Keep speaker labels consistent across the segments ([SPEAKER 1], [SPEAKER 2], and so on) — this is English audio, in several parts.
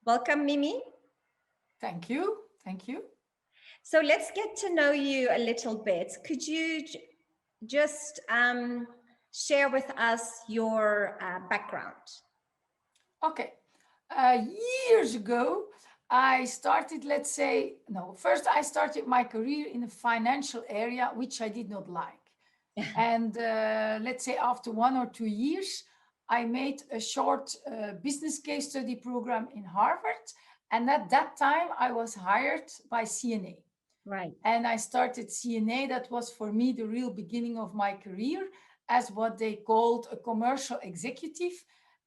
[SPEAKER 1] Welcome, Mimi.
[SPEAKER 2] Thank you. Thank you.
[SPEAKER 1] So let's get to know you a little bit. Could you just share with us your background?
[SPEAKER 2] Okay. Years ago, I started, first I started my career in the financial area, which I did not like. And let's say after 1 or 2 years, I made a short business case study program in Harvard. And at that time, I was hired by CNA.
[SPEAKER 1] Right.
[SPEAKER 2] And I started CNA. That was for me the real beginning of my career as what they called a commercial executive.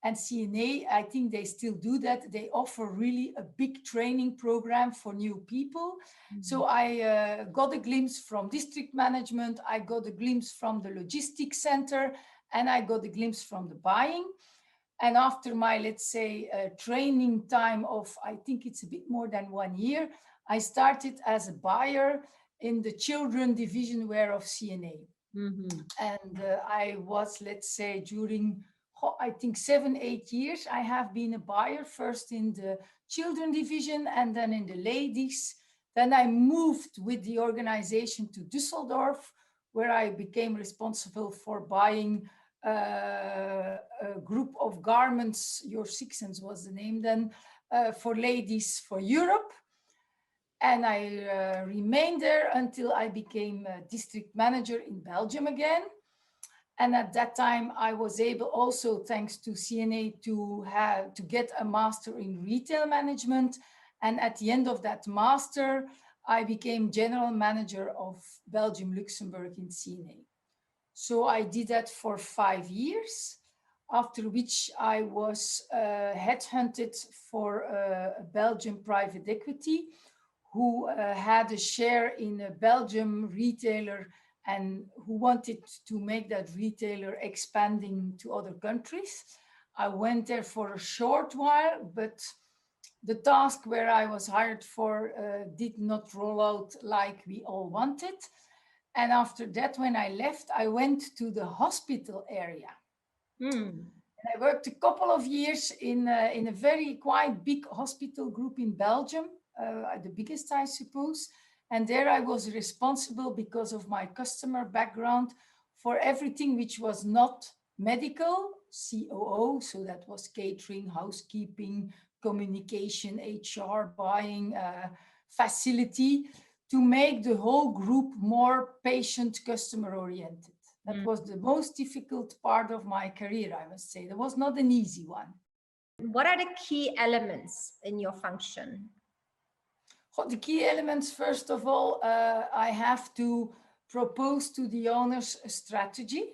[SPEAKER 2] And CNA, I think they still do that. They offer really a big training program for new people. Mm-hmm. So I got a glimpse from district management. I got a glimpse from the logistics center, and I got a glimpse from the buying. And after my, let's say, training time of, I think it's a bit more than 1 year, I started as a buyer in the children division where of CNA. Mm-hmm. And I was, let's say, during, I think 7-8 years, I have been a buyer, first in the children division and then in the ladies. Then I moved with the organization to Düsseldorf, where I became responsible for buying a group of garments. Your Sixens was the name then, for ladies for Europe. And I remained there until I became a district manager in Belgium again. And at that time, I was able also, thanks to CNA, to get a master in retail management. And at the end of that master, I became general manager of Belgium, Luxembourg in CNA. So I did that for 5 years, after which I was headhunted for a Belgian private equity who had a share in a Belgium retailer and who wanted to make that retailer expanding to other countries. I went there for a short while, but the task where I was hired for did not roll out like we all wanted. And after that, when I left, I went to the hospital area. And I worked a couple of years in a very quite big hospital group in Belgium, the biggest, I suppose. And there I was responsible, because of my customer background, for everything which was not medical, COO, so that was catering, housekeeping, communication, HR, buying, facility, to make the whole group more patient, customer oriented. That was the most difficult part of my career, I must say. That was not an easy one.
[SPEAKER 1] What are the key elements in your function?
[SPEAKER 2] The key elements, first of all, I have to propose to the owners a strategy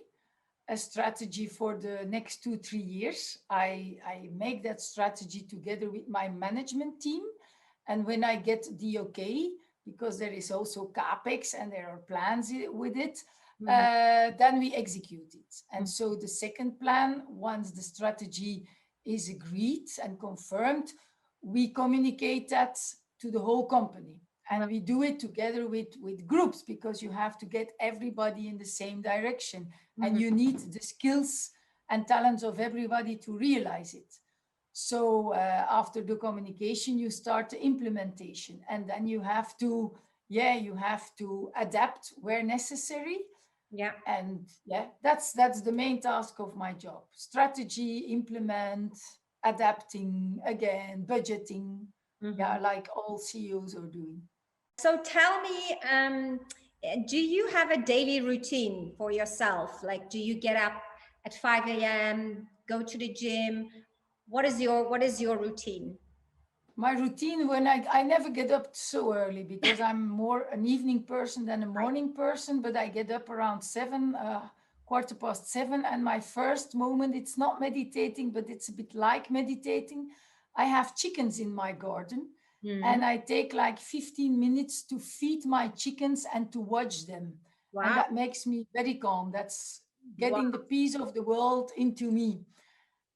[SPEAKER 2] for the next 2-3 years. I make that strategy together with my management team. And when I get the okay, because there is also CAPEX and there are plans with it, then we execute it. And so the second plan, once the strategy is agreed and confirmed, we communicate that to the whole company. And we do it together with groups, because you have to get everybody in the same direction. And you need the skills and talents of everybody to realize it. So after the communication, you start the implementation. And then you have to, adapt where necessary.
[SPEAKER 1] Yeah.
[SPEAKER 2] And that's the main task of my job. Strategy, implement, adapting, again, budgeting. Like all CEOs are doing.
[SPEAKER 1] So tell me, do you have a daily routine for yourself? Like, do you get up at 5 a.m., go to the gym? What is your routine?
[SPEAKER 2] My routine, when I never get up so early, because I'm more an evening person than a morning person, but I get up around 7, 7:15. And my first moment, it's not meditating, but it's a bit like meditating. I have chickens in my garden. And I take like 15 minutes to feed my chickens and to watch them. Wow. And that makes me very calm. That's getting the peace of the world into me.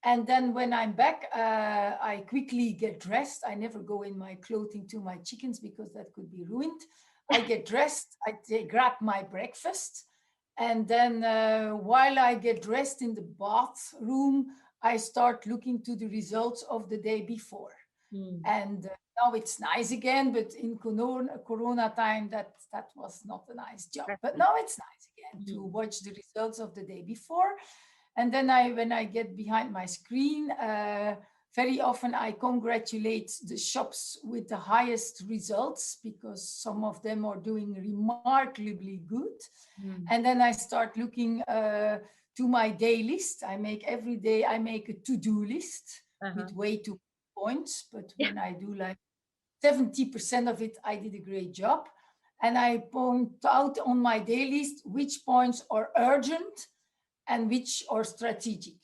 [SPEAKER 2] And then when I'm back, I quickly get dressed. I never go in my clothing to my chickens, because that could be ruined. I get dressed, grab my breakfast, And then while I get dressed in the bathroom, I start looking to the results of the day before. And now it's nice again, but in corona time, that was not a nice job. But now it's nice again to watch the results of the day before. And then when I get behind my screen, very often I congratulate the shops with the highest results, because some of them are doing remarkably good. And then I start looking to my day list. Every day I make a to-do list with way too points, but when I do like 70% of it, I did a great job. And I point out on my day list which points are urgent and which are strategic.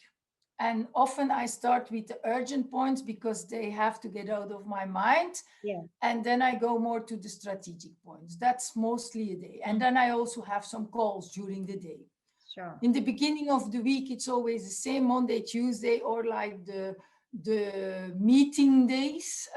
[SPEAKER 2] And often I start with the urgent points because they have to get out of my mind.
[SPEAKER 1] Yeah.
[SPEAKER 2] And then I go more to the strategic points. That's mostly a day. And then I also have some calls during the day.
[SPEAKER 1] Sure.
[SPEAKER 2] In the beginning of the week, it's always the same, Monday, Tuesday, or like the meeting days.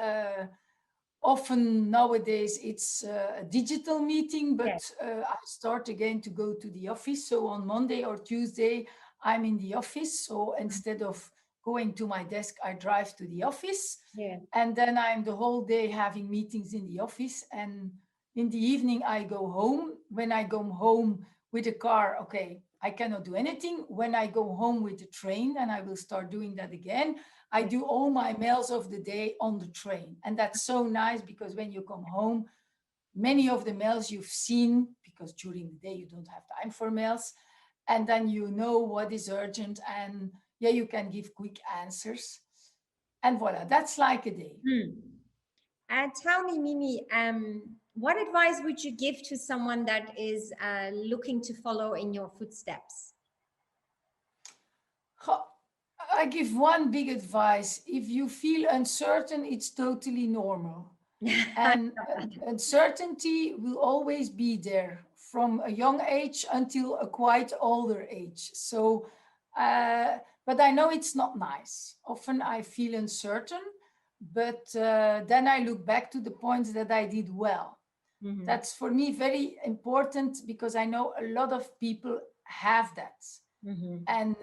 [SPEAKER 2] Often nowadays it's a digital meeting, but I start again to go to the office. So on Monday or Tuesday, I'm in the office. So instead of going to my desk, I drive to the office.
[SPEAKER 1] Yeah.
[SPEAKER 2] And then I'm the whole day having meetings in the office. And in the evening, I go home. When I go home with a car, okay, I cannot do anything. When I go home with the train, and I will start doing that again, I do all my mails of the day on the train. And that's so nice, because when you come home, many of the mails you've seen, because during the day you don't have time for mails, and then you know what is urgent, and yeah, you can give quick answers. And voila, that's like a day.
[SPEAKER 1] And tell me, Mimi, what advice would you give to someone that is looking to follow in your footsteps?
[SPEAKER 2] I give one big advice. If you feel uncertain, it's totally normal. And uncertainty will always be there from a young age until a quite older age. So, but I know it's not nice. Often I feel uncertain, but then I look back to the points that I did well. That's for me very important, because I know a lot of people have that. And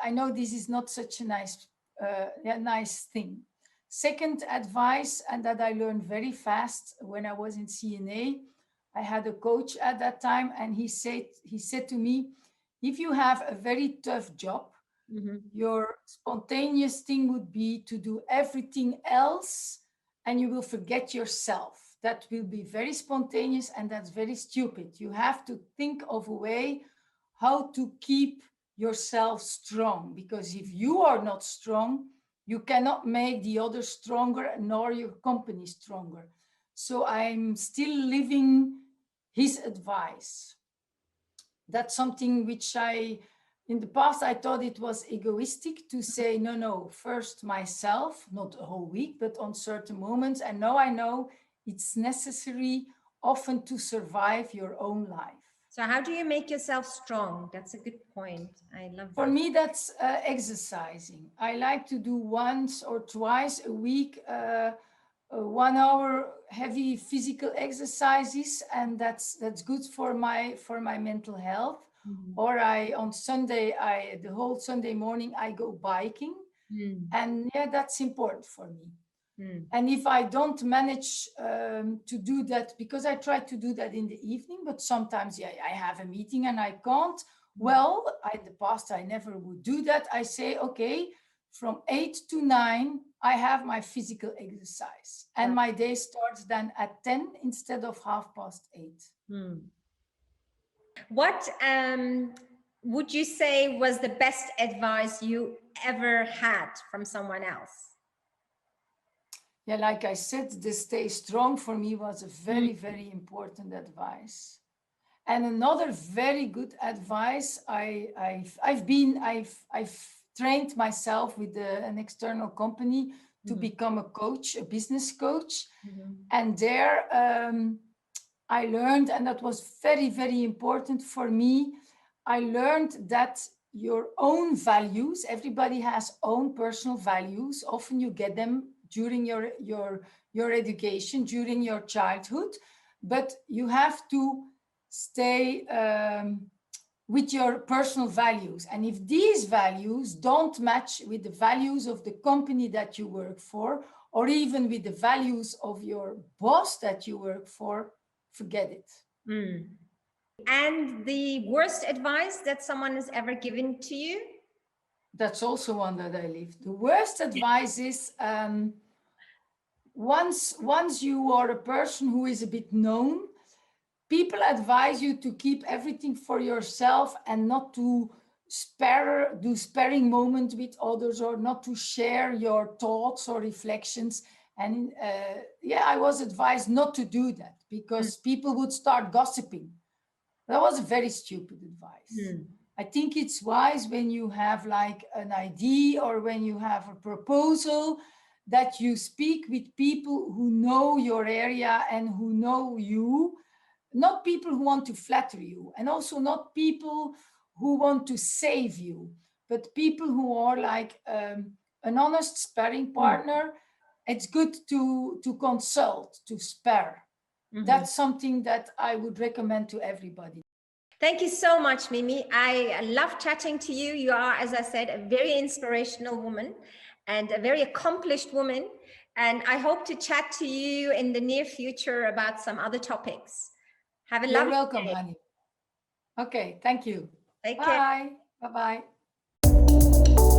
[SPEAKER 2] I know this is not such a nice thing. Second advice, and that I learned very fast when I was in CNA, I had a coach at that time, and he said to me, if you have a very tough job, your spontaneous thing would be to do everything else, and you will forget yourself. That will be very spontaneous, and that's very stupid. You have to think of a way how to keep yourself strong, because if you are not strong, you cannot make the others stronger, nor your company stronger. So I'm still living his advice. That's something which in the past, I thought it was egoistic to say, no, first myself, not a whole week, but on certain moments. And now I know it's necessary often to survive your own life.
[SPEAKER 1] So how do you make yourself strong? That's a good point. I love that.
[SPEAKER 2] For me, that's exercising. I like to do once or twice a week, 1 hour heavy physical exercises, and that's good for my mental health. Or on Sunday, the whole Sunday morning I go biking, and yeah, that's important for me. And if I don't manage to do that, because I try to do that in the evening, but sometimes I have a meeting and I can't. Well, in the past, I never would do that. I say, okay, from 8 to 9, I have my physical exercise. And my day starts then at 10 instead of 8:30.
[SPEAKER 1] What would you say was the best advice you ever had from someone else?
[SPEAKER 2] Yeah, like I said, the stay strong for me was a very, very important advice. And another very good advice, I've trained myself with an external company to become a coach, a business coach. And there I learned, and that was very, very important for me, I learned that your own values, everybody has own personal values. Often you get them during your education, during your childhood, but you have to stay with your personal values. And if these values don't match with the values of the company that you work for, or even with the values of your boss that you work for, forget it.
[SPEAKER 1] Mm. And the worst advice that someone has ever given to you?
[SPEAKER 2] That's also one that I leave. The worst advice is once you are a person who is a bit known, people advise you to keep everything for yourself and not to do sparing moments with others, or not to share your thoughts or reflections. And yeah, I was advised not to do that because people would start gossiping. That was a very stupid advice. I think it's wise when you have like an idea or when you have a proposal that you speak with people who know your area and who know you, not people who want to flatter you, and also not people who want to save you, but people who are like an honest sparring partner. It's good to consult, to spare. That's something that I would recommend to everybody.
[SPEAKER 1] Thank you so much, Mimi. I love chatting to you. You are, as I said, a very inspirational woman and a very accomplished woman. And I hope to chat to you in the near future about some other topics. Have a
[SPEAKER 2] You're
[SPEAKER 1] lovely
[SPEAKER 2] welcome,
[SPEAKER 1] day.
[SPEAKER 2] Hanim. Okay, thank you.
[SPEAKER 1] Take care.
[SPEAKER 2] Bye. Bye-bye.